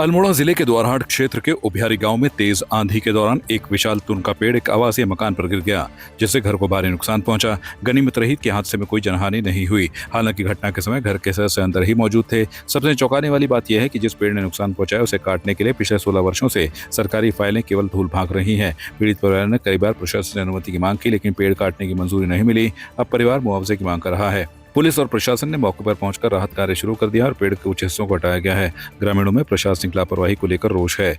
अल्मोड़ा जिले के द्वारहाट क्षेत्र के उभियारी गांव में तेज आंधी के दौरान एक विशाल तुन का पेड़ एक आवासीय मकान पर गिर गया, जिससे घर को भारी नुकसान पहुंचा। गनीमत रही कि हादसे में कोई जनहानि नहीं हुई। हालांकि घटना के समय घर के सदस्य अंदर ही मौजूद थे। सबसे चौंकाने वाली बात यह है कि जिस पेड़ ने नुकसान पहुंचाया उसे काटने के लिए पिछले 16 वर्षों से सरकारी फाइलें केवल धूल भाग रही हैं। पीड़ित परिवार ने कई बार प्रशासन से अनुमति की मांग की, लेकिन पेड़ काटने की मंजूरी नहीं मिली। अब परिवार मुआवजे की मांग कर रहा है। पुलिस और प्रशासन ने मौके पर पहुंचकर राहत कार्य शुरू कर दिया और पेड़ के कुछ हिस्सों को हटाया गया है। ग्रामीणों में प्रशासनिक लापरवाही को लेकर रोष है।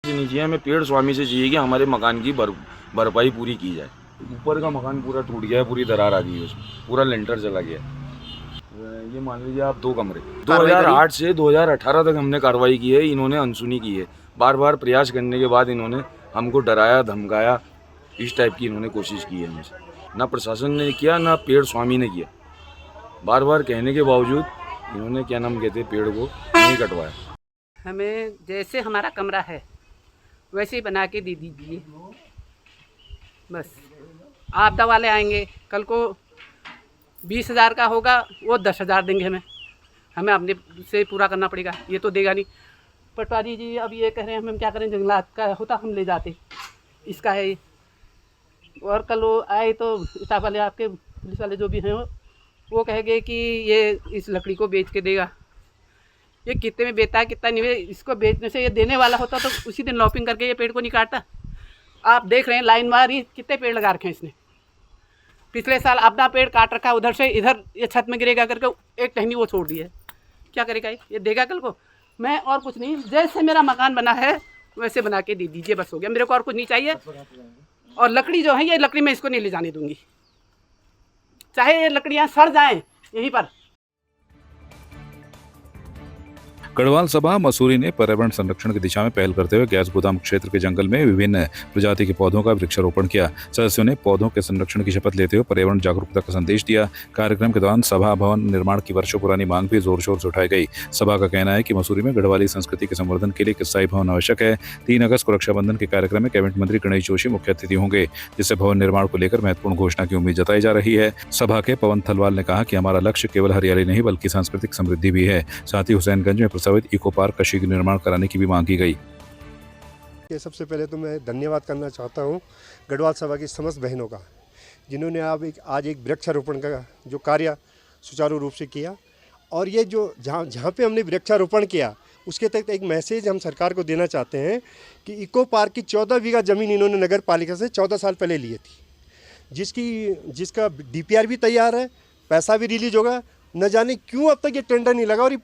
नीचे हमें पेड़ स्वामी से चाहिए कि हमारे मकान की भरपाई पूरी की जाए। ऊपर का मकान पूरा टूट गया है, पूरी दरार आ गई है, उसमें पूरा लेंटर चला गया है। ये मान लीजिए आप 2 कमरे 2008 से 2018 तक हमने कार्रवाई की है। इन्होंने अनसुनी की है। बार बार प्रयास करने के बाद इन्होंने हमको डराया धमकाया, इस टाइप की इन्होंने कोशिश की है हमसे। ना प्रशासन ने किया ना पेड़ स्वामी ने किया। बार बार कहने के बावजूद इन्होंने क्या नाम कहते पेड़ को नहीं कटवाया। हमें जैसे हमारा कमरा है वैसे ही बना के दे दीजिए बस। आपदा वाले आएंगे, कल को 20,000 का होगा, वो 10,000 देंगे हमें अपने से पूरा करना पड़ेगा। ये तो देगा नहीं। पटवारी जी अब ये कह रहे हैं, हम क्या करें, जंगलात का होता हम ले जाते, इसका है ये। और कल वो आए तो स्टाफ वाले आपके पुलिस वाले जो भी हैं वो कहेंगे कि ये इस लकड़ी को बेच के देगा। ये कितने में बेचता है कितना नहीं, इसको बेचने से ये देने वाला होता तो उसी दिन लॉपिंग करके ये पेड़ को नहीं काटता। आप देख रहे हैं लाइन मार ही कितने पेड़ लगा रखे हैं इसने। पिछले साल अपना पेड़ काट रखा है, उधर से इधर ये छत में गिरेगा करके एक टहनी वो छोड़ दी है। क्या करेगा ये देगा कल को। मैं और कुछ नहीं, जैसे मेरा मकान बना है वैसे बना के दे दीजिए बस, हो गया। मेरे को और कुछ नहीं चाहिए। और लकड़ी जो है ये लकड़ी मैं इसको नहीं ले जाने दूंगी, चाहे ये लकड़ियां सड़ जाएं यहीं पर। गढ़वाल सभा मसूरी ने पर्यावरण संरक्षण की दिशा में पहल करते हुए गैस गोदाम क्षेत्र के जंगल में विभिन्न प्रजाति के पौधों का वृक्षारोपण किया। सदस्यों ने पौधों के संरक्षण की शपथ लेते हुए पर्यावरण जागरूकता का संदेश दिया। कार्यक्रम के दौरान सभा भवन निर्माण की वर्षों पुरानी मांग भी जोर शोर से उठाई गई। सभा का कहना है कि मसूरी में गढ़वाली संस्कृति के संवर्धन के लिए एक स्थायी भवन आवश्यक है। 3 अगस्त को रक्षाबंधन के कार्यक्रम में कैबिनेट मंत्री गणेश जोशी मुख्य अतिथि होंगे, जिससे भवन निर्माण को लेकर महत्वपूर्ण घोषणा की उम्मीद जताई जा रही है। सभा के पवन थलवाल ने कहा कि हमारा लक्ष्य केवल हरियाली नहीं बल्कि सांस्कृतिक समृद्धि भी है। साथ ही हुसैनगंज में प्रस्तावित इको पार्क शीघ्र निर्माण कराने की भी मांग की गई। सबसे पहले तो मैं धन्यवाद करना चाहता हूं गढ़वाल सभा की समस्त बहनों का, जिन्होंने आज एक वृक्षारोपण का जो कार्य सुचारू रूप से किया। और ये जो जहाँ पे हमने वृक्षारोपण किया उसके तहत एक मैसेज हम सरकार को देना चाहते हैं कि इको पार्क की 14 बीघा ज़मीन इन्होंने नगर पालिका से 14 साल पहले ली थी, जिसका DPR भी तैयार है, पैसा भी रिलीज होगा। न जाने क्यों अब तक ये टेंडर नहीं लगा और ये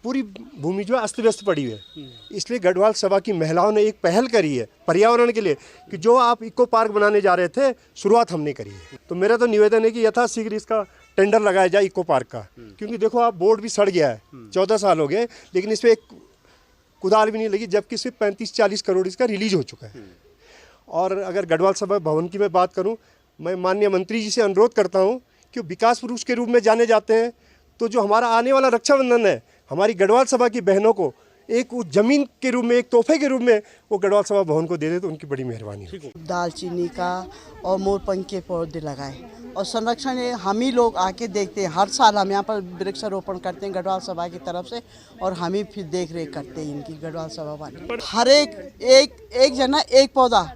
पूरी भूमि जो है अस्त व्यस्त पड़ी हुई है। इसलिए गढ़वाल सभा की महिलाओं ने एक पहल करी है पर्यावरण के लिए कि जो आप इको पार्क बनाने जा रहे थे, शुरुआत हमने करी है। तो मेरा तो निवेदन है कि यथाशीघ्र इसका टेंडर लगाया जाए इको पार्क का, क्योंकि देखो आप बोर्ड भी सड़ गया है, 14 साल हो गए, लेकिन इस पर एक कुदाल भी नहीं लगी, जबकि सिर्फ 35-40 करोड़ इसका रिलीज हो चुका है। और अगर गढ़वाल सभा भवन की मैं बात करूँ, मैं माननीय मंत्री जी से अनुरोध करता हूँ कि विकास पुरुष के रूप में जाने जाते हैं, तो जो हमारा आने वाला रक्षाबंधन है, हमारी गढ़वाल सभा की बहनों को एक ज़मीन के रूप में, एक तोहफे के रूप में वो गढ़वाल सभा भवन को दे दे तो उनकी बड़ी मेहरबानी है। दालचीनी का और मोरपंख के पौधे लगाए और संरक्षण हम ही लोग आके देखते हैं। हर साल हम यहाँ पर वृक्षारोपण करते हैं गढ़वाल सभा की तरफ से, और हम ही फिर देख रेख करते हैं इनकी गढ़वाल सभा वाले। हर एक जना एक पौधा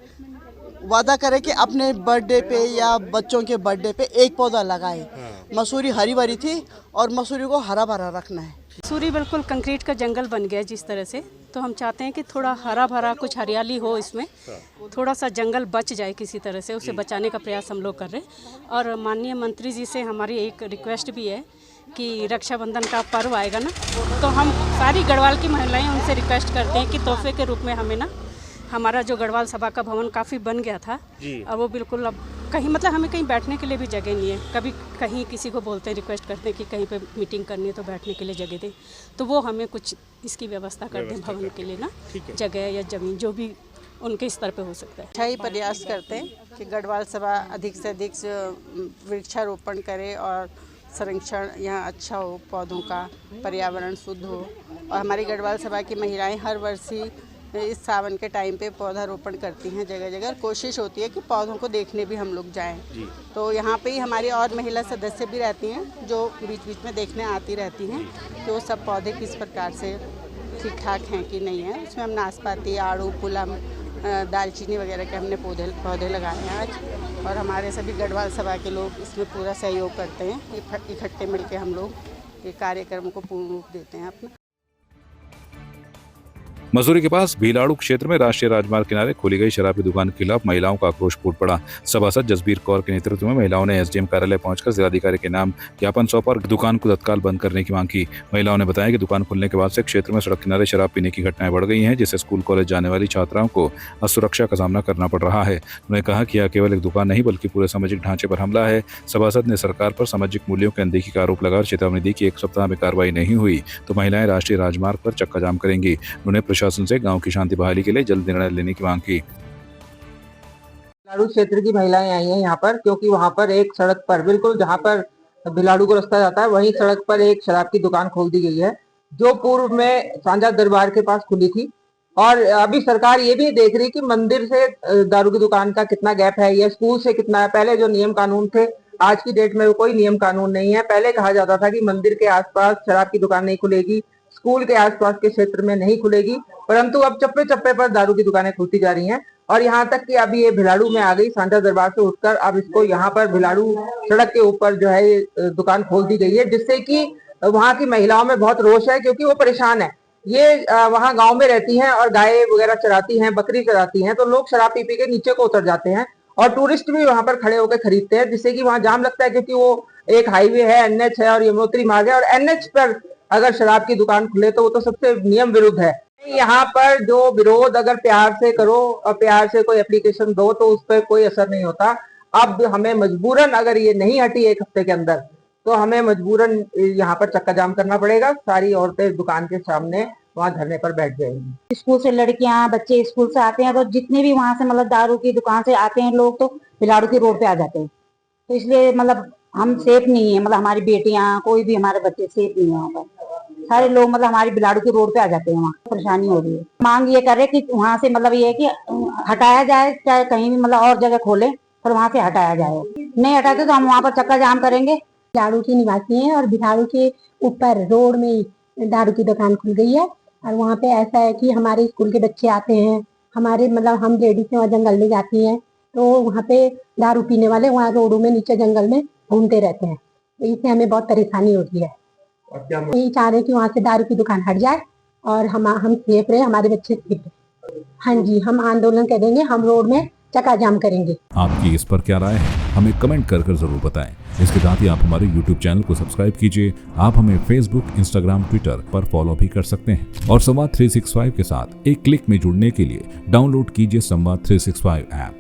वादा करे कि अपने बर्थडे पे या बच्चों के बर्थडे पे एक पौधा लगाए। मसूरी हरी भरी थी और मसूरी को हरा भरा रखना है। मसूरी बिल्कुल कंक्रीट का जंगल बन गया जिस तरह से, तो हम चाहते हैं कि थोड़ा हरा भरा कुछ हरियाली हो, इसमें थोड़ा सा जंगल बच जाए किसी तरह से, उसे बचाने का प्रयास हम लोग कर रहे हैं। और माननीय मंत्री जी से हमारी एक रिक्वेस्ट भी है कि रक्षाबंधन का पर्व आएगा ना, तो हम सारी गढ़वाल की महिलाएं उनसे रिक्वेस्ट करते हैं कि तोहफे के रूप में हमें ना, हमारा जो गढ़वाल सभा का भवन काफ़ी बन गया था, अब वो बिल्कुल अब कहीं मतलब हमें कहीं बैठने के लिए भी जगह नहीं है। कभी कहीं किसी को बोलते हैं, रिक्वेस्ट करते हैं कि कहीं पे मीटिंग करनी है तो बैठने के लिए जगह दें, तो वो हमें कुछ इसकी व्यवस्था कर दें भवन के लिए ना, जगह या ज़मीन जो भी उनके स्तर पे हो सकता है। अच्छा ही प्रयास करते हैं कि गढ़वाल सभा अधिक से अधिक वृक्षारोपण करे और संरक्षण यहाँ अच्छा हो, पौधों का, पर्यावरण शुद्ध हो। और हमारी गढ़वाल सभा की महिलाएँ हर वर्ष ही इस सावन के टाइम पे पौधारोपण करती हैं जगह जगह। कोशिश होती है कि पौधों को देखने भी हम लोग जाएं। तो यहाँ पे ही हमारी और महिला सदस्य भी रहती हैं जो बीच बीच में देखने आती रहती हैं कि वो सब पौधे किस प्रकार से ठीक ठाक हैं कि नहीं है। उसमें हम नाशपाती, आड़ू, पुलम, दालचीनी वगैरह के हमने पौधे लगाए हैं आज, और हमारे सभी गढ़वाल सभा के लोग इसमें पूरा सहयोग करते हैं। इकट्ठे मिलकर हम लोग ये कार्यक्रम को पूर्ण रूप देते हैं अपना। मसूरी के पास भीलाड़ू क्षेत्र में राष्ट्रीय राजमार्ग किनारे खोली गई शराब की दुकान के खिलाफ महिलाओं का आक्रोश फूट पड़ा। सभासद जसबीर कौर के नेतृत्व में महिलाओं ने एसडीएम कार्यालय पहुंचकर जिलाधिकारी के नाम ज्ञापन सौंपा और दुकान को तत्काल बंद करने की मांग की। महिलाओं ने बताया कि दुकान खुलने के बाद से क्षेत्र में सड़क किनारे शराब पीने की घटनाएं बढ़ गई हैं, जिससे स्कूल कॉलेज जाने वाली छात्राओं को असुरक्षा का सामना करना पड़ रहा है। उन्होंने कहा कि यह केवल एक दुकान नहीं बल्कि पूरे सामाजिक ढांचे पर हमला है। सभासद ने सरकार पर सामाजिक मूल्यों की अनदेखी का आरोप लगाकर चेतावनी दी कि 1 सप्ताह में कार्रवाई नहीं हुई तो महिलाएं राष्ट्रीय राजमार्ग पर चक्का जाम करेंगी। उन्होंने प्रशासन से गाँव की शांति बहाली के लिए जल्द निर्णय लेने की मांग की। भिलाड़ू क्षेत्र की महिलाएं आई हैं यहाँ पर, क्योंकि वहाँ पर एक सड़क पर बिल्कुल जहाँ पर भिलाड़ू को रास्ता जाता है वहीं सड़क पर एक शराब की दुकान खोल दी गई है, जो पूर्व में सांझा दरबार के पास खुली थी। और अभी सरकार ये भी देख रही कि मंदिर से दारू की दुकान का कितना गैप है, या स्कूल से कितना है। पहले जो नियम कानून थे, आज की डेट में कोई नियम कानून नहीं है। पहले कहा जाता था कि मंदिर के आसपास शराब की दुकान नहीं खुलेगी, स्कूल के आसपास के क्षेत्र में नहीं खुलेगी, परंतु अब चप्पे चप्पे पर दारू की दुकानें खुलती जा रही हैं। और यहाँ तक कि अभी ये भिलाड़ू में आ गई, सांझा दरबार से उठकर अब इसको यहाँ पर भिलाड़ू सड़क के ऊपर जो है ये दुकान खोल दी गई है, जिससे कि वहाँ की महिलाओं में बहुत रोष है, क्योंकि वो परेशान है। ये वहाँ गांव में रहती हैं और गाय वगैरह चराती हैं, बकरी चराती हैं, तो लोग शराब पी के नीचे को उतर जाते हैं और टूरिस्ट भी वहाँ पर खड़े होकर खरीदते हैं, जिससे कि वहाँ जाम लगता है, क्योंकि वो एक हाईवे है, NH है और यमुनोत्री मार्ग है, और NH पर अगर शराब की दुकान खुले तो वो तो सबसे नियम विरुद्ध है। यहाँ पर जो विरोध अगर प्यार से करो और प्यार से कोई एप्लीकेशन दो तो उस पर कोई असर नहीं होता। अब हमें मजबूरन, अगर ये नहीं हटी 1 हफ्ते के अंदर, तो हमें मजबूरन यहाँ पर चक्का जाम करना पड़ेगा। सारी औरतें दुकान के सामने वहाँ धरने पर बैठ जाएंगी। स्कूल से लड़कियां, बच्चे स्कूल से आते हैं, तो जितने भी वहाँ से मतलब दारू की दुकान से आते हैं लोग, तो भिलाड़ू की रोड पे आ जाते हैं। तो इसलिए मतलब हम सेफ नहीं है, मतलब हमारी बेटियां, कोई भी हमारे बच्चे सेफ नहीं है। वहाँ पर सारे लोग मतलब हमारी भिलाड़ू की रोड पे आ जाते हैं, वहाँ परेशानी हो रही है। मांग ये कर रहे कि वहाँ से मतलब ये है कि हटाया जाए, चाहे कहीं भी मतलब और जगह खोले, पर वहाँ से हटाया जाए। नहीं हटाते तो हम वहाँ पर चक्का जाम करेंगे। भिलाड़ू की निवासी हैं और भिलाड़ू के ऊपर रोड में दारू की दुकान खुल गई है, और वहाँ पे ऐसा है कि हमारे स्कूल के बच्चे आते हैं, हमारे मतलब हम लेडीज वहाँ जंगल में जाती हैं, तो वहाँ पे दारू पीने वाले वहाँ रोडों में नीचे जंगल में घूमते रहते हैं। तो इससे हमें बहुत परेशानी होती है। यही चाह रहे हैं कि वहाँ से दारू की दुकान हट जाए और हम सेफ रहे, हमारे बच्चे सेफ रहे। हाँ जी, हम आंदोलन करेंगे, हम रोड में चक्का जाम करेंगे। आपकी इस पर क्या राय है, हमें कमेंट कर जरूर बताएं। इसके साथ ही आप हमारे YouTube चैनल को सब्सक्राइब कीजिए। आप हमें Facebook, Instagram, Twitter पर फॉलो भी कर सकते हैं और संवाद 365 के साथ एक क्लिक में जुड़ने के लिए डाउनलोड कीजिए संवाद 365 ऐप।